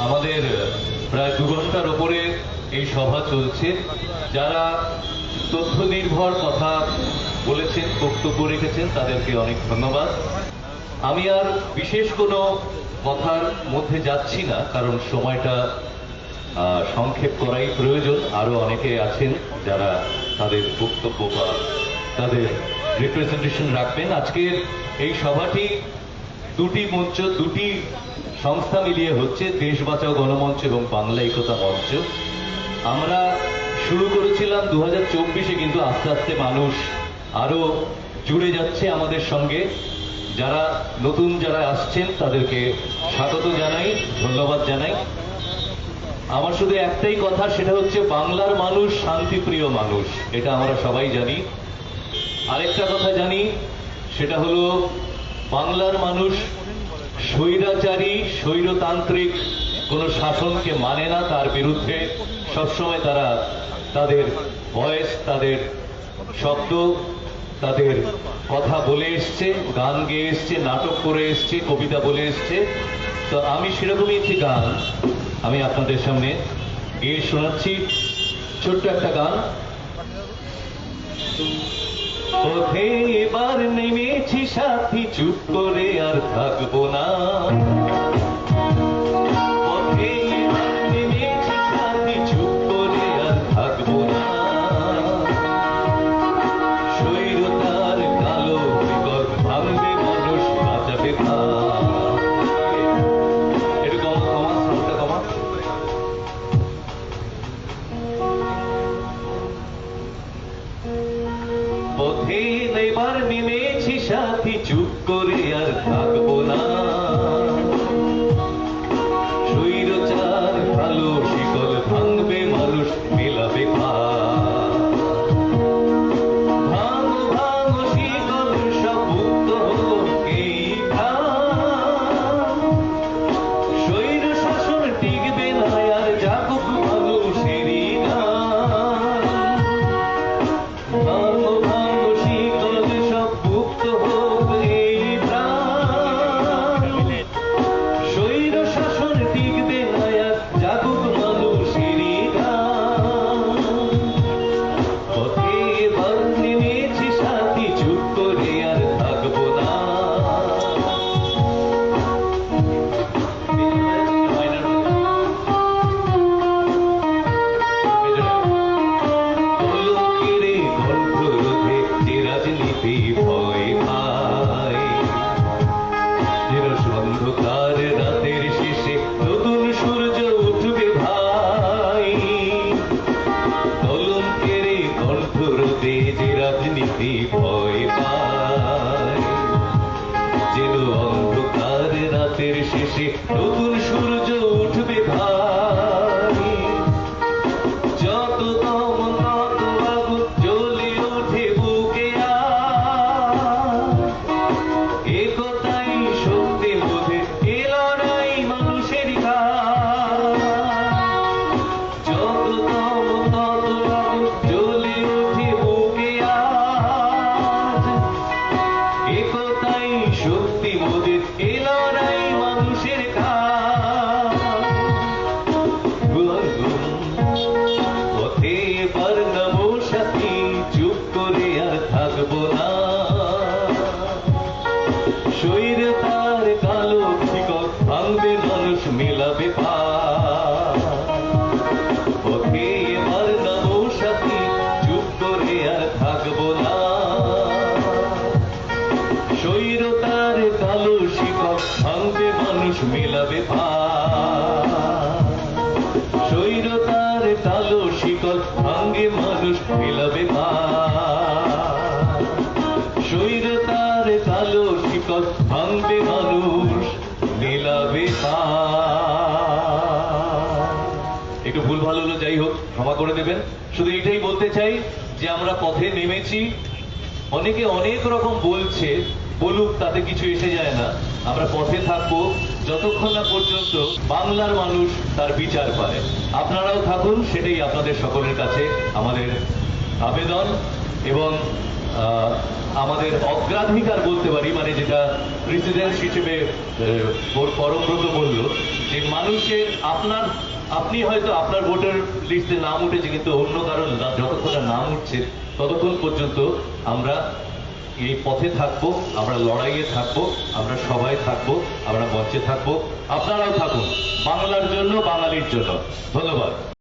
আমাদের প্রায় 2 ঘন্টার উপরে এই সভা চলছে। যারা তথ্য নির্ভর কথা বলেছেন, বক্তব্য রেখেছেন, তাদেরকে অনেক ধন্যবাদ। আমি আর বিশেষ কোনো কথার মধ্যে যাচ্ছি না, কারণ সময়টা সংক্ষেপ করাই প্রয়োজন। আরো অনেকে আছেন যারা তাদের বক্তব্য বা তাদের রিপ্রেজেন্টেশন রাখবেন। আজকের এই সভাটি দুটি মঞ্চ, দুটি সংস্থা মিলিয়ে হচ্ছে, দেশ বাঁচাও গণমঞ্চ এবং বাংলা একতা মঞ্চ। আমরা শুরু করেছিলাম 2024-এ, কিন্তু আস্তে আস্তে মানুষ আরো জুড়ে যাচ্ছে আমাদের সঙ্গে। যারা নতুন যারা আসছেন তাদেরকে স্বাগত জানাই, ধন্যবাদ জানাই। আমার শুধু একটাই কথা, সেটা হচ্ছে বাংলার মানুষ শান্তিপ্রিয় মানুষ, এটা আমরা সবাই জানি। আরেকটা কথা জানি, সেটা হলো বাংলার মানুষ স্বৈরাচারী স্বৈরতান্ত্রিক কোন শাসনকে মানে না, তার বিরুদ্ধে সবসময় তারা তাদের ভয়েস, তাদের শব্দ, তাদের কথা বলে এসছে, গান গেয়ে এসছে, নাটক করে এসছে, কবিতা বলে এসছে। তো আমি সেরকমই একটি গান আমি আপনাদের সামনে গেয়ে শোনাচ্ছি, ছোট্ট একটা গান। পথে এবার নেমেছি সাথী, চুপ করে আর থাকবো না। পথে এবার নেমেছি সাথী, চুপ করে আর থাকবো না। স্বৈরতার কালো বিপদ ভাঙবে মানুষ, বাঁচাবে একটু কমা, শ্রমটা কমা। পথে এবার নেমেছি সাথী, চুপ করে আর থাকবো না। স্বৈরচার ভালো শিকল ভাঙবে মানুষ, মেলাবে ভাঙো ভাঙো শিকল সব মুক্ত হোক এই প্রাণ। স্বৈর শাসন টিকবে না আর জাগুক মানুষেরই গান। ভাঙো ভাঙো শিকল সব মুক্ত হোক এই প্রাণ। স্বৈর শাসন টিকবে না আর জাগুক মানুষেরই গান। পথে এবার নেমেছি সাথী, চুপ করে আর থাকবো না। লোকেরে কণ্ঠ রোধে যে রাজনীতি ভয় পায়, অন্ধকার রাতের শেষে নতুন সূর্য উঠবে ভাই। কলঙ্কের কণ্ঠ রোধে যে রাজনীতি ভয় পায়, যেন অন্ধকার রাতের শেষে নতুন সূর্য উঠবে ভাই। যত দম তত আগুন জ্বলে ওঠে বুকে আজ, একতাই শক্তি বোধে এ লড়াই মানুষের কাজ। যত দম তত আগুন জ্বলে ওঠে বুকে আজ, একতাই শক্তি বোধে এ লড়াই মানুষের কাজ। পথে এবার নমো সাথী, চুপ করে আর থাকবো না। স্বৈরতার কালো শিকল ভাঙবে মানুষ, মেলাবে পথে এবার নমো সাথী, চুপ করে আর থাকবো না। স্বৈরতার কালো শিকল ভাঙবে মানুষ, মেলাবে স্বৈরতার কালো শিকল ভাঙে মানুষ, মেলাবে স্বৈরতার কালো শিকল ভাঙবে মানুষ, মেলাবে একটু ভুল ভালো হলো, যাই হোক ক্ষমা করে দেবেন। শুধু এটাই বলতে চাই যে আমরা পথে নেমেছি। অনেকে অনেক রকম বলছে, বলুক, তাতে কিছু এসে যায় না। আমরা পথে থাকবো যতক্ষণ না পর্যন্ত বাংলার মানুষ তার বিচার পায়। আপনারাও থাকুন, সেটাই আপনাদের সকলের কাছে আমাদের আবেদন। এবং আমাদের অগ্রাধিকার বলতে পারি, মানে যেটা প্রেসিডেন্ট হিসেবে পরমব্রত বলল, যে মানুষের আপনি হয়তো আপনার ভোটার লিস্টে নাম উঠেছে, কিন্তু অন্য কারণ যতক্ষণ না নাম উঠছে ততক্ষণ পর্যন্ত আমরা এই পথে থাকবো, আমরা লড়াইয়ে থাকবো, আমরা সবাই থাকবো, আমরা মঞ্চে থাকবো। আপনারাও থাকুন বাংলার জন্য, বাঙালির জন্য। ধন্যবাদ।